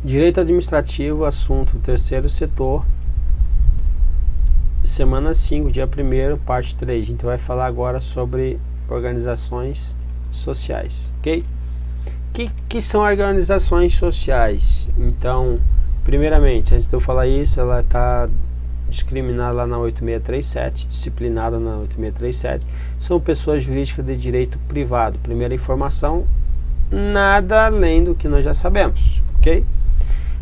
Direito administrativo, assunto terceiro setor, semana 5, dia 1º, parte 3. A gente vai falar agora sobre organizações sociais, ok? Que são organizações sociais? Então, primeiramente, antes de eu falar isso, ela está discriminada lá na 8637, disciplinada na 8637, são pessoas jurídicas de direito privado. Primeira informação, nada além do que nós já sabemos, ok?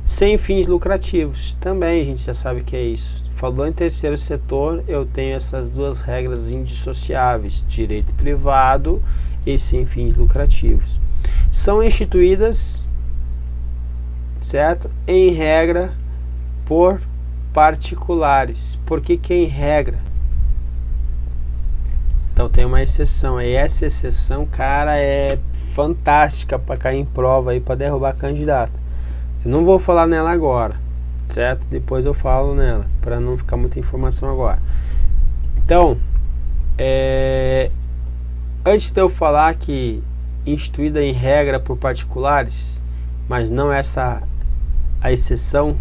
Sem fins lucrativos, também a gente já sabe que é isso. Falou em terceiro setor, eu tenho essas duas regras indissociáveis, direito privado e sem fins lucrativos. São instituídas, certo? Em regra, por particulares. Por que em regra? Então tem uma exceção, e essa exceção, cara, é fantástica para cair em prova aí, para derrubar candidato. Eu não vou falar nela agora, certo? Depois eu falo nela, para não ficar muita informação agora. Então, antes de eu falar que instituída em regra por particulares, mas não essa a exceção,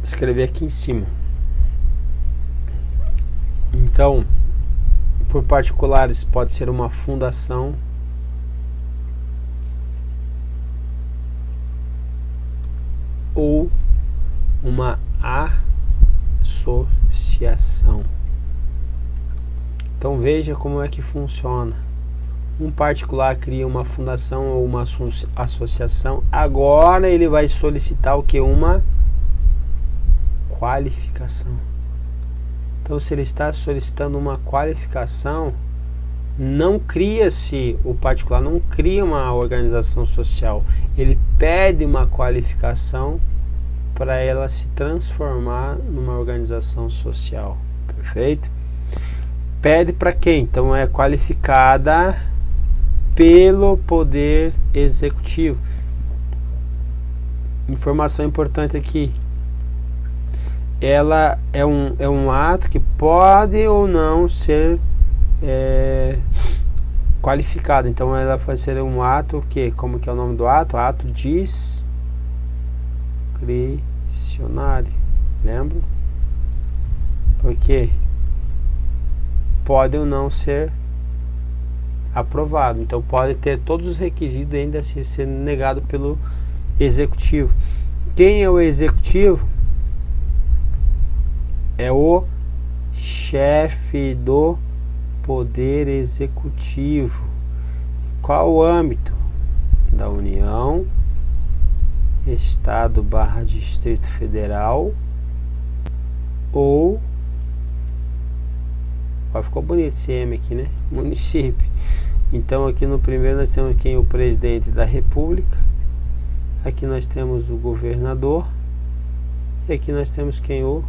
escrever aqui em cima. Então, por particulares pode ser uma fundação, ou uma associação. Então veja como é que funciona. Um particular cria uma fundação ou uma associação. Agora ele vai solicitar o que? Uma qualificação. Então, se ele está solicitando uma qualificação, não cria-se, o particular não cria uma organização social, ele pede uma qualificação para ela se transformar numa organização social, perfeito? Pede para quem? Então é qualificada pelo Poder Executivo. Informação importante aqui. Ela é um ato que pode ou não ser qualificado. Então ela vai ser um ato que, como que é o nome do ato? Ato discricionário. Lembra? Porque pode ou não ser aprovado. Então pode ter todos os requisitos ainda ser negado pelo executivo. Quem é o executivo? É o chefe do Poder Executivo. Qual o âmbito? Da União, Estado / Distrito Federal ou... ficou bonito esse M aqui, né? Município. Então aqui no primeiro nós temos quem? O presidente da República. Aqui nós temos o governador. E aqui nós temos quem? O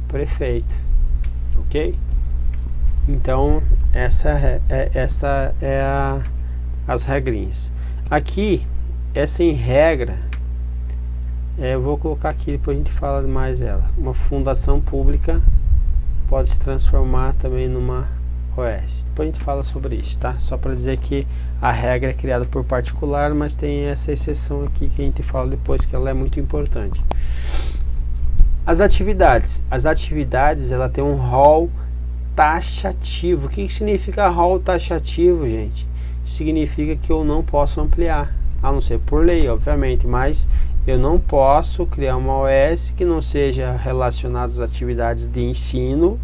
prefeito, ok? Então essa é as regrinhas. Aqui essa em regra, eu vou colocar aqui, depois a gente fala mais ela. Uma fundação pública pode se transformar também numa OS. Depois a gente fala sobre isso, tá? Só para dizer que a regra é criada por particular, mas tem essa exceção aqui que a gente fala depois, que ela é muito importante. As atividades. As atividades, ela tem um rol taxativo. O que significa rol taxativo, gente? Significa que eu não posso ampliar, a não ser por lei, obviamente, mas eu não posso criar uma OS que não seja relacionada às atividades de ensino,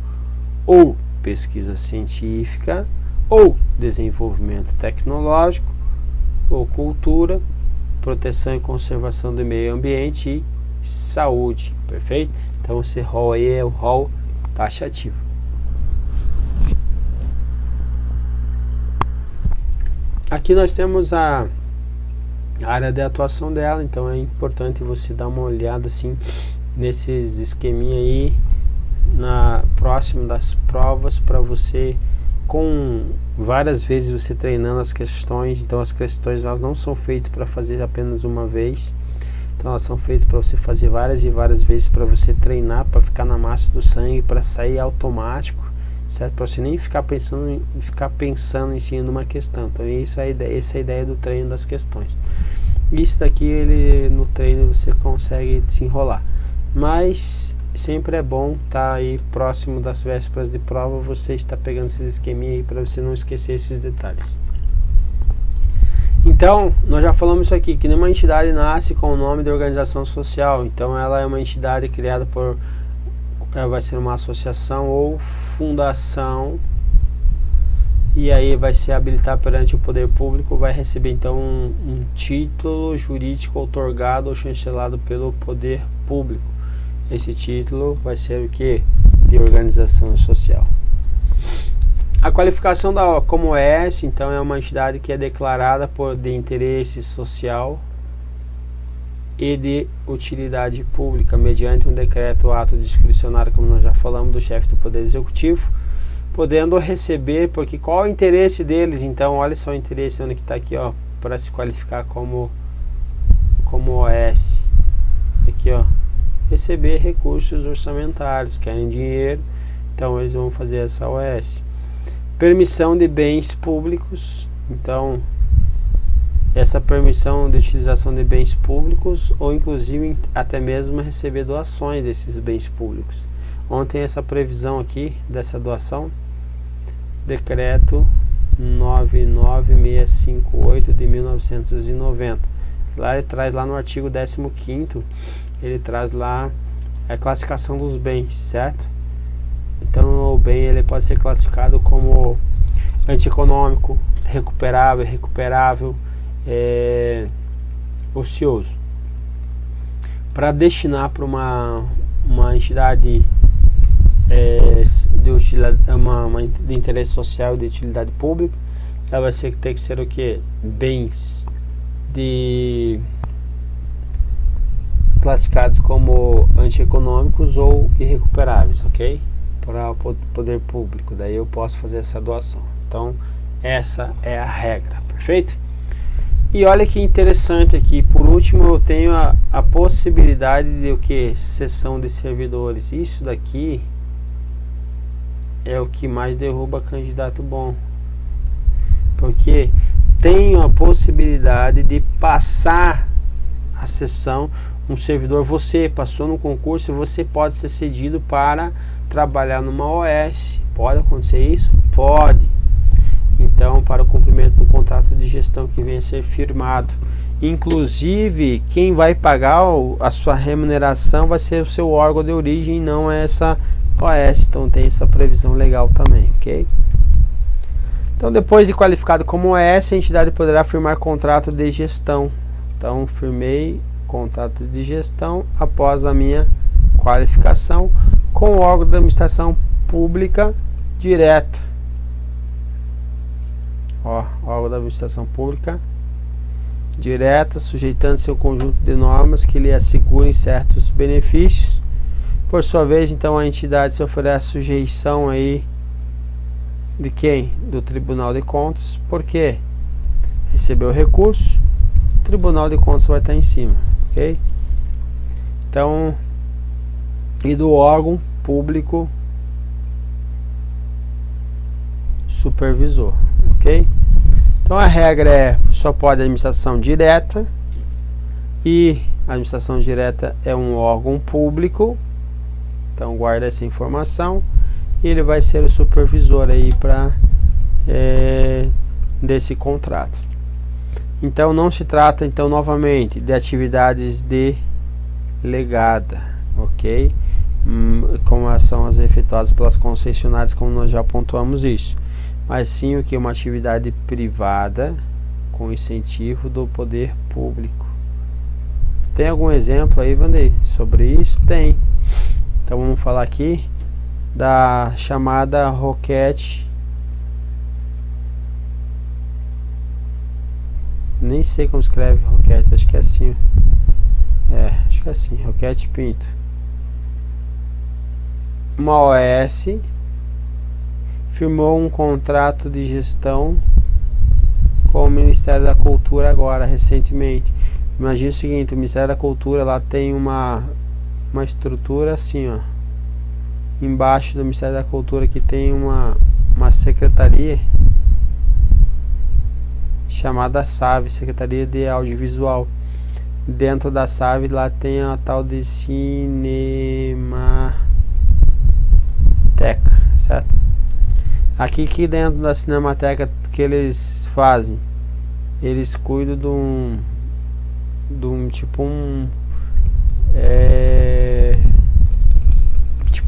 ou pesquisa científica, ou desenvolvimento tecnológico, ou cultura, proteção e conservação do meio ambiente e saúde, perfeito? Então esse rol aí é o rol taxativo. Aqui nós temos a área de atuação dela, então é importante você dar uma olhada assim nesses esqueminha aí próximo das provas, para você, com várias vezes você treinando as questões. Então as questões elas não são feitas para fazer apenas uma vez, Então elas são feitas para você fazer várias e várias vezes, para você treinar, para ficar na massa do sangue, para sair automático, certo? Para você nem ficar pensando em cima de uma questão. Então essa é a ideia do treino das questões. Isso daqui, no treino você consegue desenrolar, mas sempre é bom estar aí próximo das vésperas de prova, você está pegando esses esqueminha aí para você não esquecer esses detalhes. Então, nós já falamos isso aqui, que nenhuma entidade nasce com o nome de organização social. Então ela é uma entidade criada vai ser uma associação ou fundação, e aí vai se habilitar perante o poder público, vai receber então um título jurídico outorgado ou chancelado pelo poder público. Esse título vai ser o que? De organização social. A qualificação como OS, então, é uma entidade que é declarada de interesse social e de utilidade pública, mediante um decreto ou ato discricionário, como nós já falamos, do chefe do Poder Executivo, podendo receber, porque qual é o interesse deles? Então, olha só o interesse onde que está aqui, ó, para se qualificar como OS. Aqui, ó, receber recursos orçamentários, querem dinheiro, então eles vão fazer essa OS. Permissão de bens públicos, então essa permissão de utilização de bens públicos, ou inclusive até mesmo receber doações desses bens públicos. Ontem essa previsão aqui dessa doação, decreto 99658 de 1990. Lá ele traz lá no artigo 15º, ele traz lá a classificação dos bens, certo? Então o bem ele pode ser classificado como antieconômico, recuperável, ocioso. Para destinar para uma entidade de interesse social e de utilidade pública, ela vai ter que ser o que? Bens classificados como antieconômicos ou irrecuperáveis, ok? Para o poder público, daí eu posso fazer essa doação. Então essa é a regra, perfeito? E olha que interessante aqui, por último eu tenho a possibilidade de o que? Cessão de servidores. Isso daqui é o que mais derruba candidato bom, porque tenho a possibilidade de passar a sessão. Um servidor, você passou no concurso, você pode ser cedido para trabalhar numa OS. Pode acontecer isso? Pode. Então, para o cumprimento do contrato de gestão que venha a ser firmado, inclusive quem vai pagar a sua remuneração vai ser o seu órgão de origem, não essa OS. Então tem essa previsão legal também, ok? Então, depois de qualificado como OS, a entidade poderá firmar contrato de gestão. Então firmei contrato de gestão após a minha qualificação com o órgão da administração pública direta. Ó, órgão da administração pública direta, sujeitando-se ao conjunto de normas que lhe assegurem certos benefícios. Por sua vez, então, a entidade sofrerá a sujeição aí de quem? Do Tribunal de Contas, porque recebeu recurso, o Tribunal de Contas vai estar em cima, ok? Então, e do órgão público supervisor, ok? Então a regra só pode administração direta, e a administração direta é um órgão público, então guarda essa informação, e ele vai ser o supervisor aí para desse contrato. Então não se trata, então, novamente, de atividades delegadas, ok? Como são as efetuadas pelas concessionárias, como nós já pontuamos isso, mas sim o que? Uma atividade privada com incentivo do poder público. Tem algum exemplo aí, Vandei, sobre isso? Tem. Então vamos falar aqui da chamada Roquette. Nem sei como escreve Roquette, acho que é assim. Acho que é assim, Roquette Pinto. Uma OS firmou um contrato de gestão com o Ministério da Cultura agora, recentemente, Imagina o seguinte, o Ministério da Cultura lá tem uma estrutura assim, ó. Embaixo do Ministério da Cultura que tem uma secretaria chamada SAV, Secretaria de Audiovisual. Dentro da SAV lá tem a tal de Cinemateca, certo? Aqui dentro da Cinemateca que eles fazem, eles cuidam de um tipo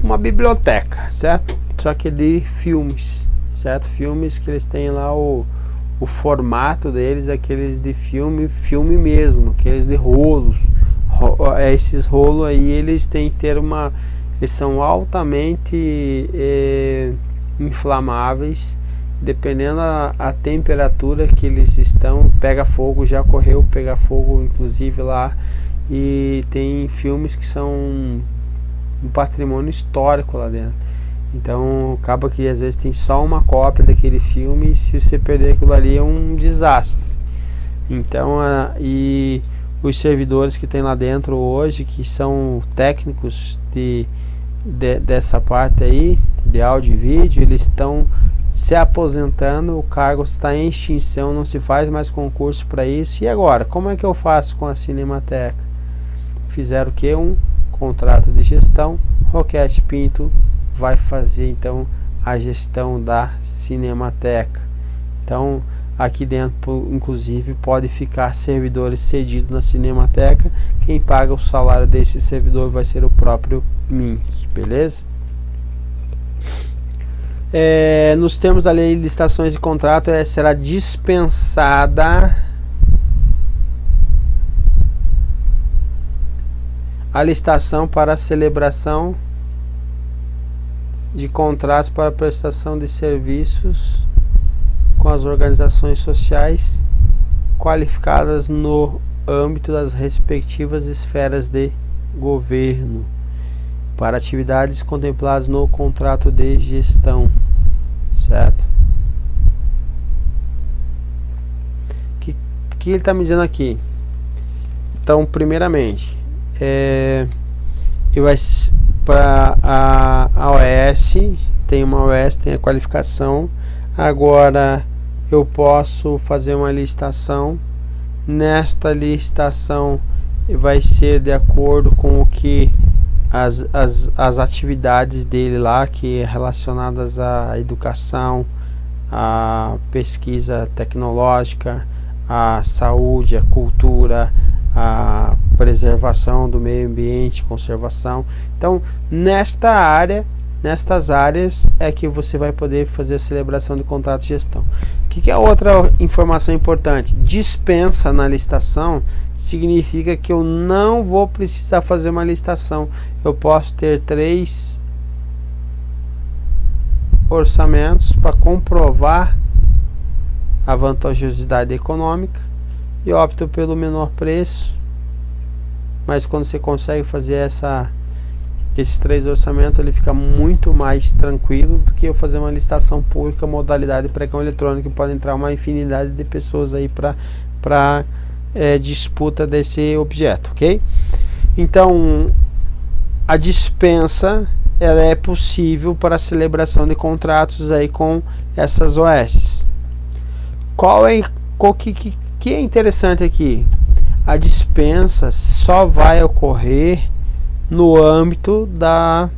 uma biblioteca, certo? Só que de filmes, certo? Filmes que eles têm lá o formato deles, aqueles de filme mesmo, aqueles de rolos. Esses rolos aí, eles têm que ter eles são altamente inflamáveis, dependendo a temperatura que eles estão, pega fogo, já correu pegar fogo inclusive lá, e tem filmes que são um patrimônio histórico lá dentro. Então acaba que às vezes tem só uma cópia daquele filme, e se você perder aquilo ali é um desastre. Então e os servidores que tem lá dentro hoje, que são técnicos dessa parte aí de áudio e vídeo, eles estão se aposentando, o cargo está em extinção, não se faz mais concurso para isso. E agora, como é que eu faço com a Cinemateca? Fizeram o que? Um contrato de gestão. Roquete Pinto vai fazer então a gestão da Cinemateca. Então aqui dentro inclusive pode ficar servidores cedidos na Cinemateca. Quem paga o salário desse servidor vai ser o próprio Mink, beleza? Nos termos da lei de licitações de contrato, será dispensada a licitação para a celebração de contratos para prestação de serviços com as organizações sociais qualificadas no âmbito das respectivas esferas de governo, para atividades contempladas no contrato de gestão, certo? Que ele está me dizendo aqui? Então, primeiramente, para a OS, tem uma OS, tem a qualificação. Agora eu posso fazer uma licitação. Nesta licitação vai ser de acordo com o que as atividades dele lá, que é relacionadas à educação, à pesquisa tecnológica, à saúde, à cultura, à preservação do meio ambiente, conservação. Então, nestas áreas é que você vai poder fazer a celebração de contrato de gestão. O que é outra informação importante? Dispensa na licitação significa que eu não vou precisar fazer uma licitação. Eu posso ter 3 orçamentos para comprovar a vantajosidade econômica e opto pelo menor preço. Mas quando você consegue fazer esses 3 orçamentos, ele fica muito mais tranquilo do que eu fazer uma licitação pública, modalidade pregão eletrônico, que pode entrar uma infinidade de pessoas aí para disputa desse objeto, ok? Então, a dispensa ela é possível para a celebração de contratos aí com essas OS. Que é interessante aqui? A dispensa só vai ocorrer no âmbito da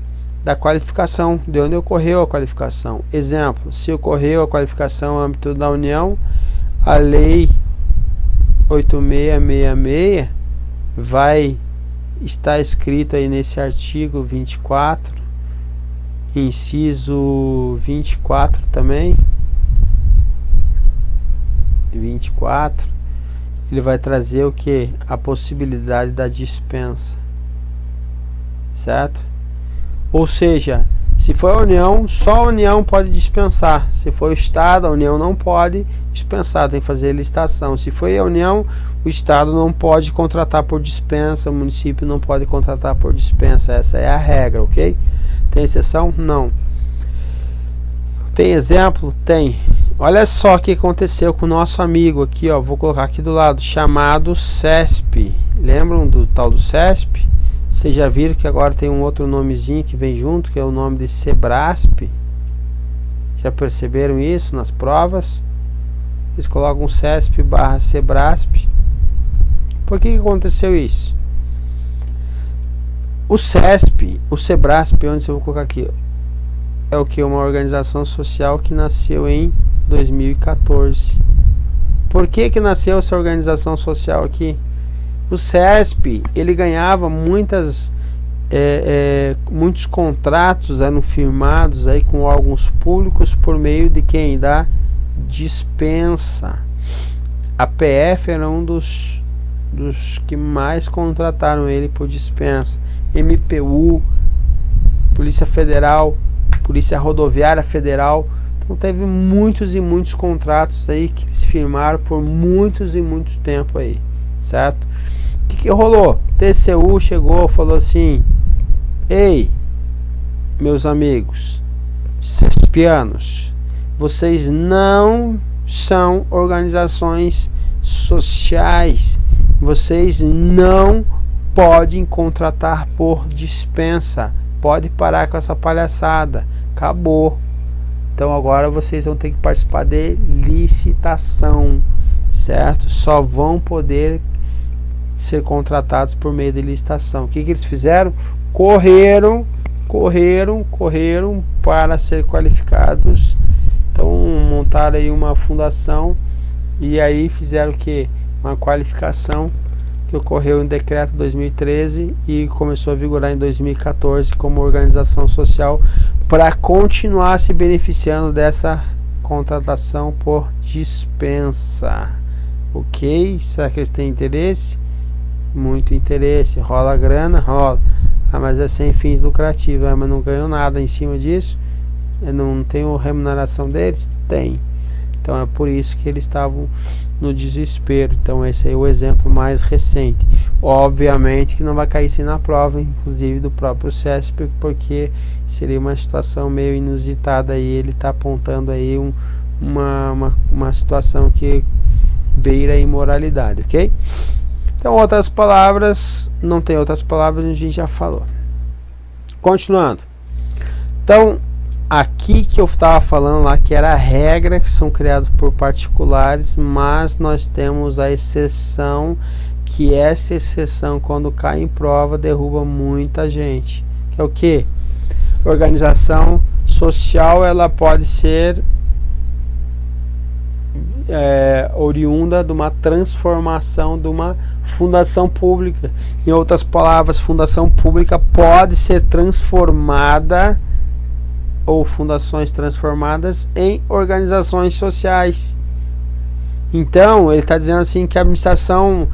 qualificação, de onde ocorreu a qualificação. Exemplo, se ocorreu a qualificação no âmbito da União, a lei 8666 vai estar escrito aí nesse artigo 24, inciso 24 também, 24, ele vai trazer o que? A possibilidade da dispensa, certo? Ou seja, se for a União, só a União pode dispensar. Se for o Estado, a União não pode dispensar, tem que fazer licitação. Se for a União, o Estado não pode contratar por dispensa, o município não pode contratar por dispensa. Essa é a regra, ok? Tem exceção? Não. Tem exemplo? Tem. Olha só o que aconteceu com o nosso amigo aqui, ó, vou colocar aqui do lado, chamado CESP. CESP, lembram do tal do CESP? Vocês já viram que agora tem um outro nomezinho que vem junto, que é o nome de SEBRASP? Já perceberam isso nas provas? Eles colocam CESP barra SEBRASP. Por que aconteceu isso? O CESP, o SEBRASP, onde eu vou colocar aqui, é o que? Uma organização social que nasceu em 2014. Por que nasceu essa organização social aqui? O CESP, ele ganhava muitos contratos eram firmados aí com órgãos públicos por meio de quem? Da dispensa. A PF era um dos que mais contrataram ele por dispensa. MPU, Polícia Federal, Polícia Rodoviária Federal. Então teve muitos e muitos contratos aí que eles firmaram por muitos e muitos tempo aí, certo? O que rolou? TCU chegou, falou assim: ei, meus amigos cespianos, vocês não são organizações sociais, vocês não podem contratar por dispensa, pode parar com essa palhaçada, acabou. Então agora vocês vão ter que participar de licitação, certo? Só vão poder ser contratados por meio de licitação. O que eles fizeram? Correram para ser qualificados. Então montaram aí uma fundação e aí fizeram o que? Uma qualificação que ocorreu em decreto 2013 e começou a vigorar em 2014 como organização social para continuar se beneficiando dessa contratação por dispensa. Ok? Será que eles têm interesse? Muito interesse. Rola grana? Rola. Ah, mas é sem fins lucrativos. Ah, mas não ganhou nada em cima disso? Eu não tenho remuneração deles? Tem. Então é por isso que eles estavam no desespero. Então esse aí é o exemplo mais recente. Obviamente que não vai cair isso na prova, inclusive do próprio CESP, porque seria uma situação meio inusitada aí. Ele está apontando aí uma situação que beira a imoralidade, ok? Então outras palavras, não tem outras palavras, a gente já falou. Continuando. Então aqui que eu estava falando lá, que era a regra, que são criados por particulares, mas nós temos a exceção, que essa exceção, quando cai em prova, derruba muita gente. Que é o que? Organização social, ela pode ser oriunda de uma transformação de uma fundação pública. Em outras palavras, fundação pública pode ser transformada ou fundações transformadas em organizações sociais. Então ele está dizendo assim que a administração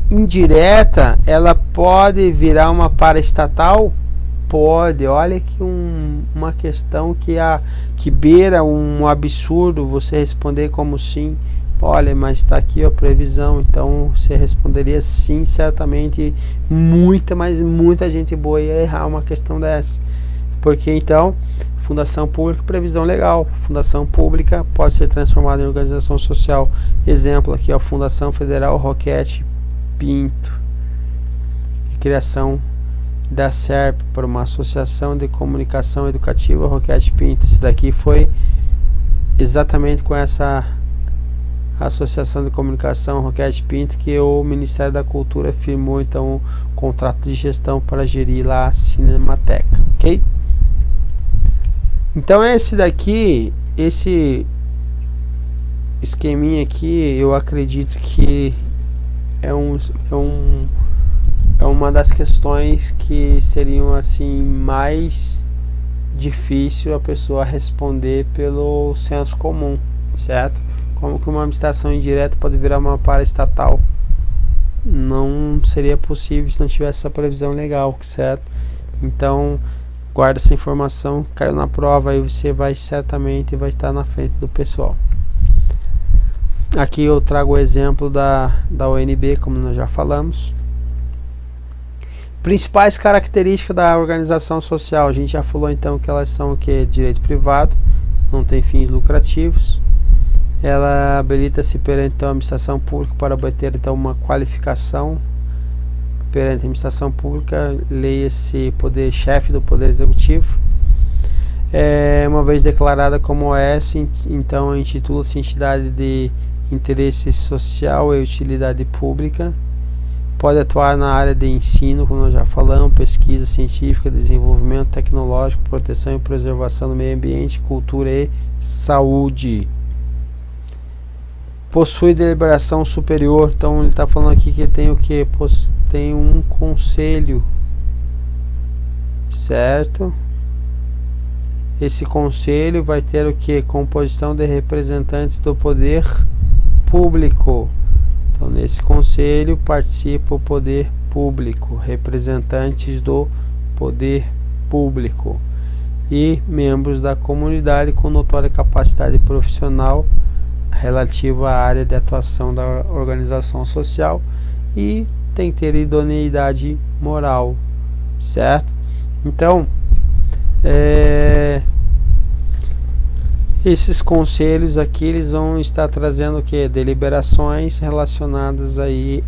indireta ela pode virar uma paraestatal? Pode. Olha que uma questão que beira um absurdo você responder como sim. Olha, mas está aqui a previsão, então você responderia sim, certamente. Mas muita gente boa ia errar uma questão dessa, porque então fundação pública, previsão legal. Fundação pública pode ser transformada em organização social. Exemplo aqui, ó, Fundação Federal Roquete Pinto. Criação da SERP por uma associação de comunicação educativa Roquete Pinto. Isso daqui foi exatamente com essa associação de comunicação Roquete Pinto que o Ministério da Cultura firmou então o contrato de gestão para gerir lá a Cinemateca, ok? Então esse esqueminha aqui, eu acredito que é uma das questões que seriam assim mais difícil a pessoa responder pelo senso comum, certo? Como que uma administração indireta pode virar uma paraestatal? Não seria possível se não tivesse essa previsão legal, certo? Então guarda essa informação, caiu na prova, aí você certamente vai estar na frente do pessoal. Aqui eu trago o exemplo da ONB, como nós já falamos. Principais características da organização social, a gente já falou então que elas são o que? Direito privado, não tem fins lucrativos. Ela habilita-se perante então, a administração pública para obter então uma qualificação perante a administração pública, leia-se poder chefe do Poder Executivo. Uma vez declarada como OS, então intitula-se entidade de interesse social e utilidade pública. Pode atuar na área de ensino, como nós já falamos, pesquisa científica, desenvolvimento tecnológico, proteção e preservação do meio ambiente, cultura e saúde. Possui deliberação superior, então ele está falando aqui que ele tem o que? Tem um conselho, certo? Esse conselho vai ter o que? Composição de representantes do poder público. Então, nesse conselho participa o poder público, representantes do poder público e membros da comunidade com notória capacidade profissional relativa à área de atuação da organização social e tem que ter idoneidade moral, certo? Então, esses conselhos aqui, eles vão estar trazendo o que? Deliberações relacionadas aí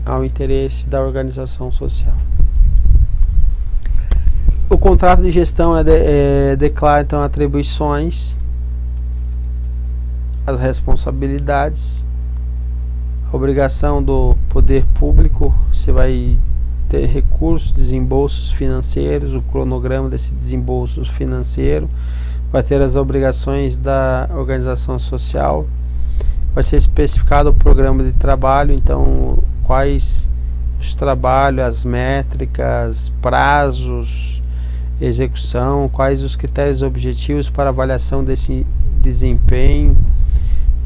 ao interesse da organização social. O contrato de gestão declara então atribuições, as responsabilidades, a obrigação do poder público, você vai ter recursos, desembolsos financeiros, o cronograma desse desembolso financeiro, vai ter as obrigações da organização social, vai ser especificado o programa de trabalho, então quais os trabalhos, as métricas, prazos, execução, quais os critérios objetivos para avaliação desse desempenho,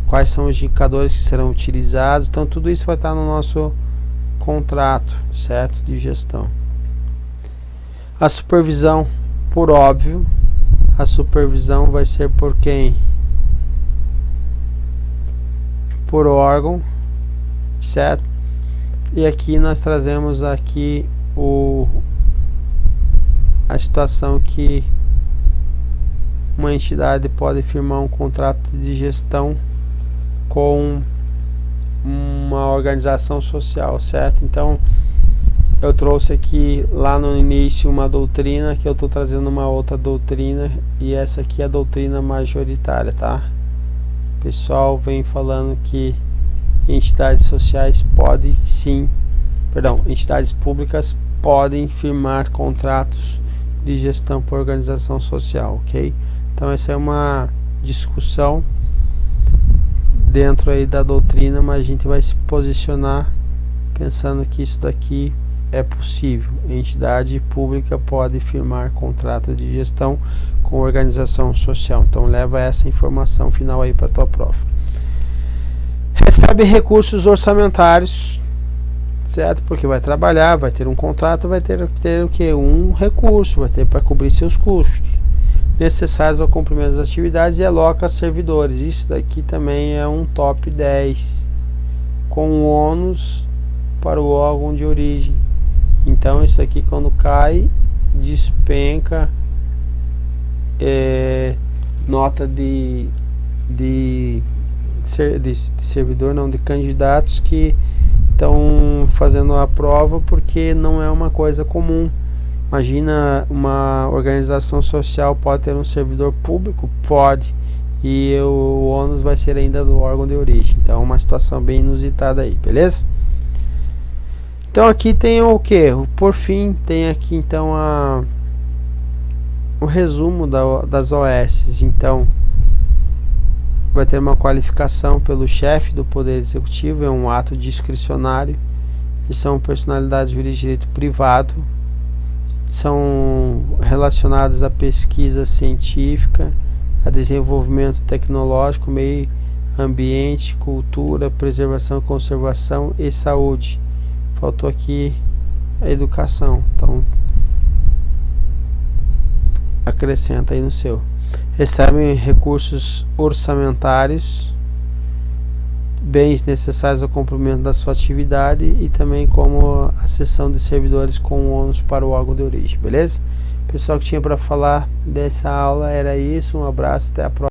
quais são os indicadores que serão utilizados. Então tudo isso vai estar no nosso contrato, certo, de gestão. A supervisão, por óbvio, a supervisão vai ser por quem? Por órgão, certo? E aqui nós trazemos aqui a situação que uma entidade pode firmar um contrato de gestão com uma organização social, certo? Então eu trouxe aqui lá no início uma doutrina, que eu estou trazendo uma outra doutrina, e essa aqui é a doutrina majoritária, tá? O pessoal vem falando que entidades sociais podem sim, entidades públicas podem firmar contratos de gestão por organização social, ok? Então essa é uma discussão dentro aí da doutrina, mas a gente vai se posicionar pensando que isso daqui é possível. A entidade pública pode firmar contrato de gestão com organização social. Então leva essa informação final aí para a tua prova. Recebe recursos orçamentários, certo? Porque vai trabalhar, vai ter um contrato, vai ter o que? Um recurso, vai ter para cobrir seus custos necessários ao cumprimento das atividades e aloca servidores. Isso daqui também é um top 10 com ônus para o órgão de origem. Então isso aqui, quando cai, despenca nota de servidor, não, de candidatos que estão fazendo a prova, porque não é uma coisa comum. Imagina, uma organização social pode ter um servidor público? Pode. E o ônus vai ser ainda do órgão de origem. Então é uma situação bem inusitada aí, beleza? Então aqui tem o que? Por fim, tem aqui então o resumo das OS. Então vai ter uma qualificação pelo chefe do Poder Executivo, é um ato discricionário. Eles são personalidades jurídicas de direito privado, são relacionadas à pesquisa científica, a desenvolvimento tecnológico, meio ambiente, cultura, preservação, conservação e saúde. Faltou aqui a educação, então acrescenta aí no seu. Recebem recursos orçamentários, bens necessários ao cumprimento da sua atividade e também como a cessão de servidores com ônus para o órgão de origem, beleza? Pessoal, que tinha para falar dessa aula era isso. Um abraço, até a próxima.